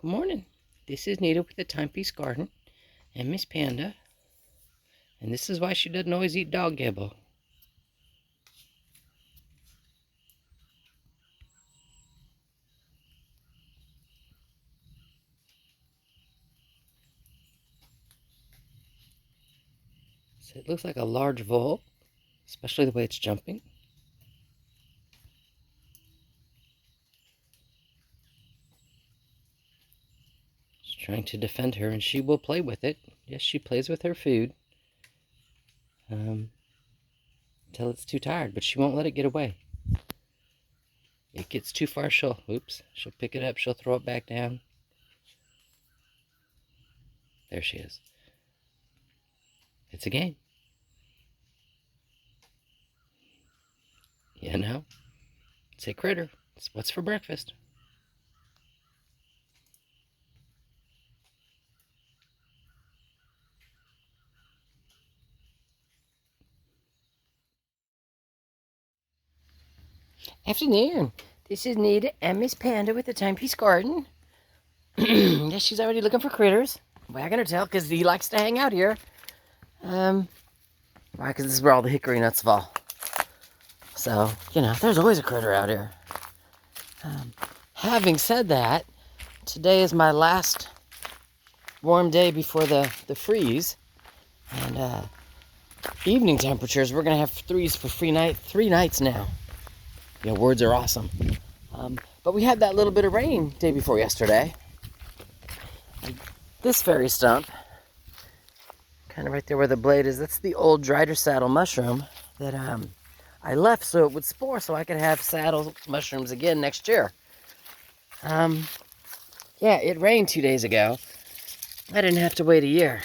Good morning. This is Nita with the Timepiece Garden and Miss Panda. And this is why she doesn't always eat dog kibble. So it looks like a large vole, especially the way it's jumping. It's trying to defend her, and she will play with it. Yes, she plays with her food until it's too tired, but she won't let it get away. It gets too far, she'll pick it up, she'll throw it back down. There she is. It's a game. You know? It's a critter. It's what's for breakfast. Afternoon. This is Nita and Miss Panda with the Timepiece Garden. Yes, she's already looking for critters. Wagging her tail because he likes to hang out here. Why? Because this is where all the hickory nuts fall. So, there's always a critter out here. Having said that, today is my last warm day before the freeze. And evening temperatures, we're going to have threes for 3 nights now. Words are awesome. But we had that little bit of rain day before yesterday. This fairy stump, kind of right there where the blade is, that's the old Drider saddle mushroom that I left so it would spore so I could have saddle mushrooms again next year. Yeah, it rained 2 days ago. I didn't have to wait a year.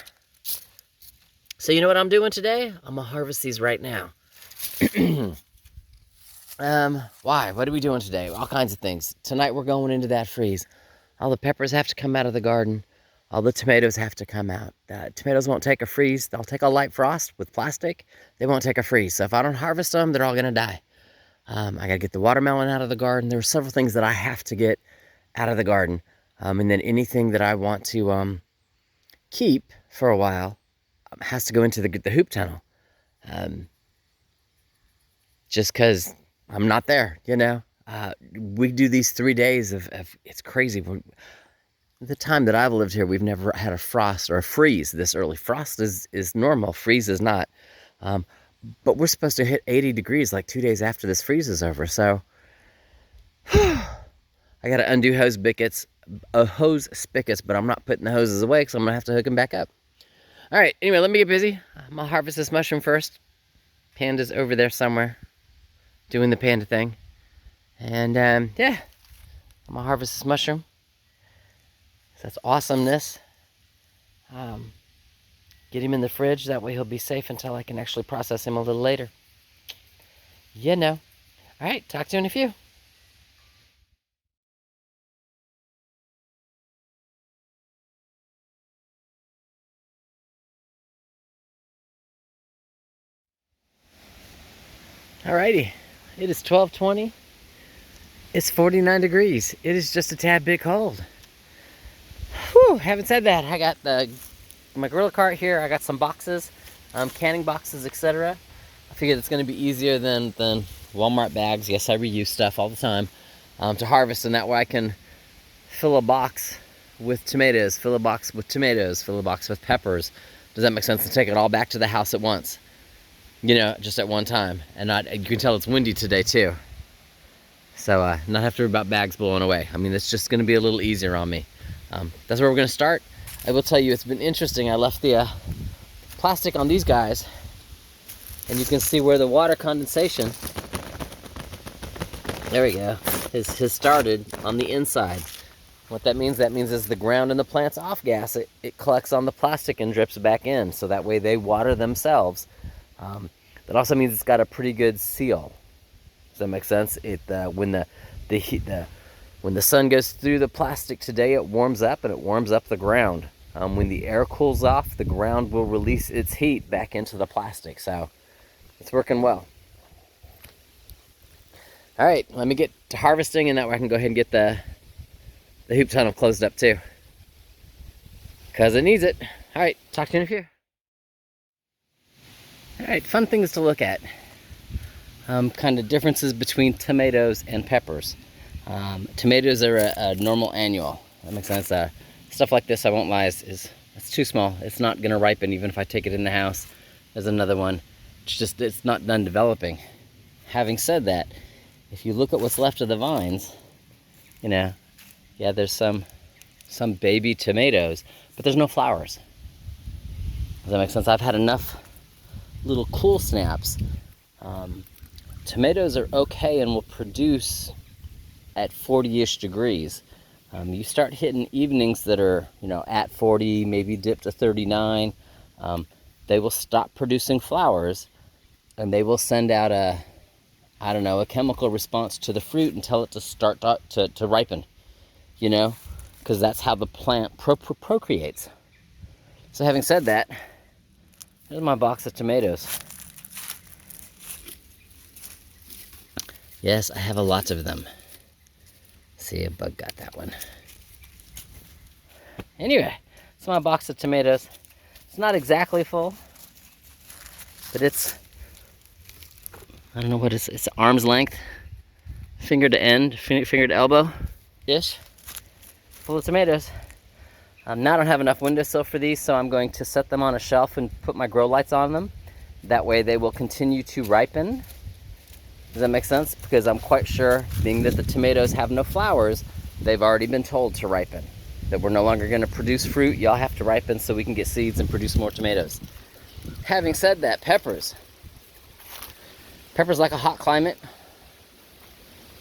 So you know what I'm doing today? I'm gonna harvest these right now. Why? What are we doing today? All kinds of things. Tonight we're going into that freeze. All the peppers have to come out of the garden. All the tomatoes have to come out. Tomatoes won't take a freeze. They'll take a light frost with plastic. They won't take a freeze. So if I don't harvest them, they're all gonna die. I gotta get the watermelon out of the garden. There are several things that I have to get out of the garden. And then anything that I want to keep for a while has to go into the hoop tunnel. Just because I'm not there, we do these 3 days of it's crazy. The time that I've lived here, we've never had a frost or a freeze this early. Frost is normal, freeze is not. But we're supposed to hit 80 degrees like 2 days after this freeze is over. So I got to undo hose spigots, but I'm not putting the hoses away because I'm going to have to hook them back up. All right, anyway, let me get busy. I'm going to harvest this mushroom first. Panda's over there somewhere doing the panda thing. And yeah, I'm going to harvest this mushroom. That's awesomeness. Get him in the fridge. That way he'll be safe until I can actually process him a little later. All right, talk to you in a few. Alrighty, it is 12:20. It's 49 degrees. It is just a tad bit cold. Whew, having said that, I got my Gorilla Cart here. I got some boxes, canning boxes, etc. I figured it's going to be easier than Walmart bags. Yes, I reuse stuff all the time to harvest, and that way I can fill a box with tomatoes, fill a box with tomatoes, fill a box with peppers. Does that make sense? To take it all back to the house at once, just at one time. And you can tell it's windy today too. So not have to worry about bags blowing away. I mean, it's just going to be a little easier on me. That's where we're going to start. I will tell you, it's been interesting. I left the plastic on these guys, and you can see where the water condensation, there we go, has started on the inside. What that means is the ground and the plant's off gas. It collects on the plastic and drips back in, so that way they water themselves. That also means it's got a pretty good seal. Does that make sense? When the sun goes through the plastic today, it warms up and it warms up the ground. When the air cools off, the ground will release its heat back into the plastic. So it's working well. All right, let me get to harvesting, and that way I can go ahead and get the the hoop tunnel closed up too, because it needs it. All right, talk to you in a few. All right, fun things to look at. Kind of differences between tomatoes and peppers. Tomatoes are a normal annual. That makes sense. Stuff like this, I won't lie, it's too small. It's not gonna ripen even if I take it in the house. There's another one. It's not done developing. Having said that, if you look at what's left of the vines, you know, yeah, there's some baby tomatoes, but there's no flowers. Does that make sense? I've had enough little cool snaps. Tomatoes are okay and will produce at 40-ish degrees. You start hitting evenings that are, you know, at 40, maybe dip to 39. They will stop producing flowers, and they will send out a chemical response to the fruit and tell it to start to ripen, you know, because that's how the plant procreates. So having said that, here's my box of tomatoes. Yes, I have a lot of them. See, a bug got that one. Anyway, it's my box of tomatoes. It's not exactly full, but it's, I don't know what it's arm's length, finger to end, finger to elbow-ish, full of tomatoes. Now I don't have enough windowsill for these, so I'm going to set them on a shelf and put my grow lights on them. That way they will continue to ripen. Does that make sense? Because I'm quite sure, being that the tomatoes have no flowers, they've already been told to ripen. That we're no longer going to produce fruit, y'all have to ripen so we can get seeds and produce more tomatoes. Having said that, peppers. Peppers like a hot climate.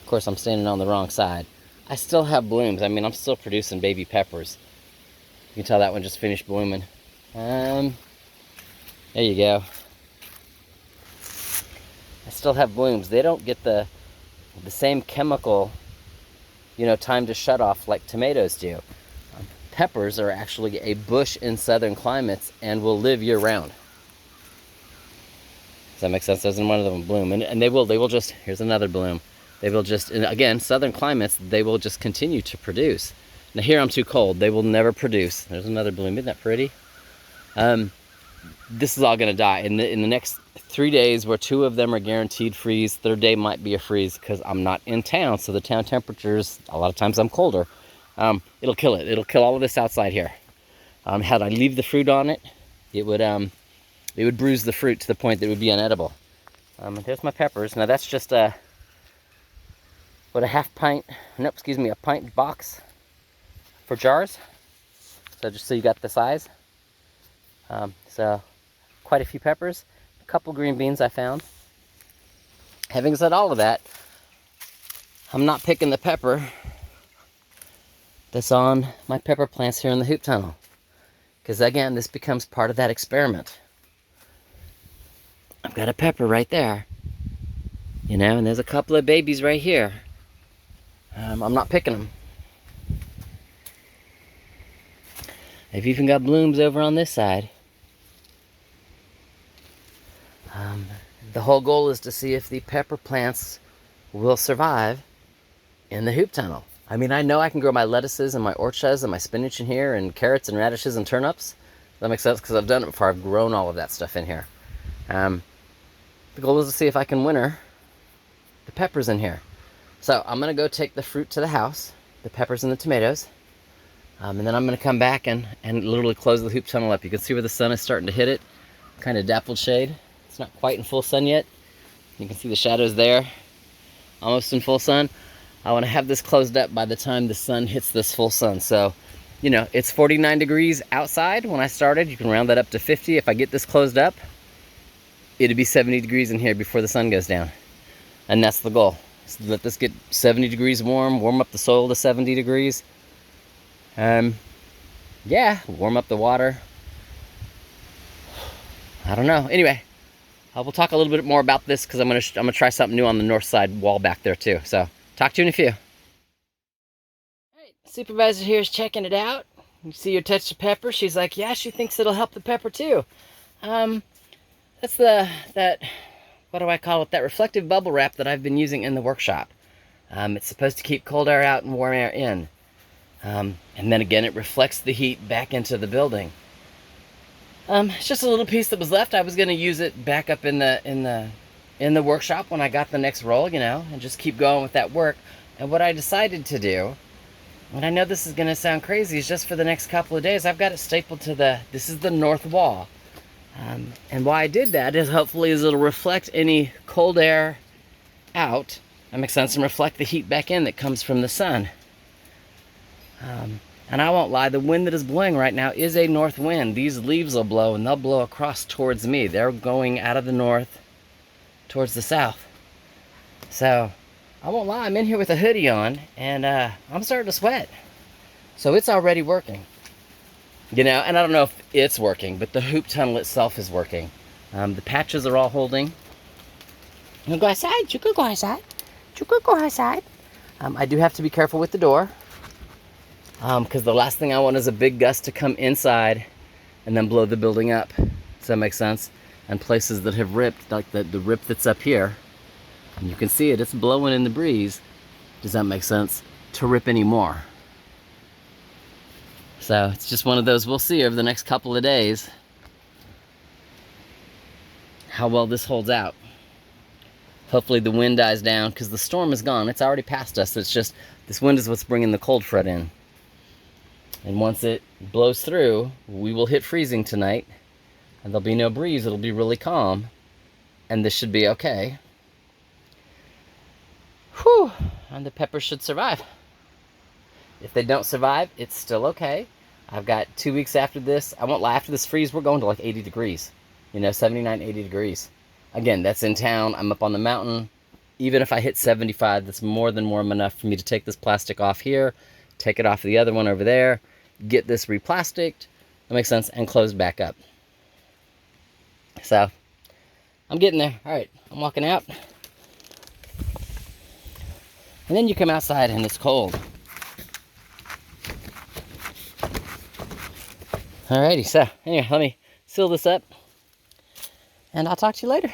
Of course, I'm standing on the wrong side. I still have blooms. I mean, I'm still producing baby peppers. You can tell that one just finished blooming. There you go. I still have blooms. They don't get the same chemical, you know, time to shut off like tomatoes do. Peppers are actually a bush in southern climates and will live year round. Does that make sense? Doesn't one of them bloom? And they will just, here's another bloom. They will just, and again, southern climates, they will just continue to produce. Now here I'm too cold. They will never produce. There's another bloom. Isn't that pretty? This is all gonna die in the next 3 days, where 2 of them are guaranteed freeze. Third day might be a freeze because I'm not in town, so the town temperatures, a lot of times I'm colder. It'll kill it. It'll kill all of this outside here. Had I leave the fruit on it, it would bruise the fruit to the point that it would be unedible. There's my peppers. Now that's just a pint box for jars. So just so you got the size. So quite a few peppers, a couple green beans I found. Having said all of that, I'm not picking the pepper that's on my pepper plants here in the hoop tunnel. Because again, this becomes part of that experiment. I've got a pepper right there, you know, and there's a couple of babies right here. I'm not picking them. I've even got blooms over on this side. The whole goal is to see if the pepper plants will survive in the hoop tunnel. I mean, I know I can grow my lettuces and my orchas and my spinach in here, and carrots and radishes and turnips. That makes sense because I've done it before. I've grown all of that stuff in here. The goal is to see if I can winter the peppers in here. So I'm going to go take the fruit to the house, the peppers and the tomatoes, and then I'm going to come back and literally close the hoop tunnel up. You can see where the sun is starting to hit it, kind of dappled shade. It's not quite in full sun yet. You can see the shadows there, almost in full sun. I want to have this closed up by the time the sun hits this full sun. So, you know, it's 49 degrees outside when I started. You can round that up to 50. If I get this closed up, it'll be 70 degrees in here before the sun goes down. And that's the goal. So let this get 70 degrees warm up the soil to 70 degrees. Yeah, warm up the water. I don't know. Anyway, we'll talk a little bit more about this because I'm gonna try something new on the north side wall back there too. So talk to you in a few. All right, supervisor here is checking it out. You see your touch of pepper. She's like, yeah, she thinks it'll help the pepper too. That's that what do I call it? That reflective bubble wrap that I've been using in the workshop. It's supposed to keep cold air out and warm air in. And then again, it reflects the heat back into the building. It's just a little piece that was left. I was going to use it back up in the workshop when I got the next roll, you know, and just keep going with that work. And what I decided to do, and I know this is going to sound crazy, is just for the next couple of days, I've got it stapled to this is the north wall. And why I did that is hopefully it'll reflect any cold air out, that makes sense, and reflect the heat back in that comes from the sun. And I won't lie, the wind that is blowing right now is a north wind. These leaves will blow, and they'll blow across towards me. They're going out of the north towards the south. So, I won't lie, I'm in here with a hoodie on, and I'm starting to sweat. So it's already working. You know, and I don't know if it's working, but the hoop tunnel itself is working. The patches are all holding. You can go outside, you can go outside. You can go outside. I do have to be careful with the door. Because the last thing I want is a big gust to come inside and then blow the building up. Does that make sense? And places that have ripped, like the rip that's up here, and you can see it, it's blowing in the breeze. Does that make sense? To rip any more. So it's just one of those, we'll see over the next couple of days how well this holds out. Hopefully the wind dies down, because the storm is gone. It's already past us. It's just, this wind is what's bringing the cold front in. And once it blows through, we will hit freezing tonight, and there'll be no breeze. It'll be really calm, and this should be okay. Whew, and the peppers should survive. If they don't survive, it's still okay. I've got 2 weeks after this. I won't lie, after this freeze, we're going to like 80 degrees. You know, 79, 80 degrees. Again, that's in town. I'm up on the mountain. Even if I hit 75, that's more than warm enough for me to take this plastic off here, take it off the other one over there, get this replasticed, that makes sense, and closed back up. So, I'm getting there. All right, I'm walking out. And then you come outside and it's cold. Alrighty, so anyway, let me seal this up, and I'll talk to you later.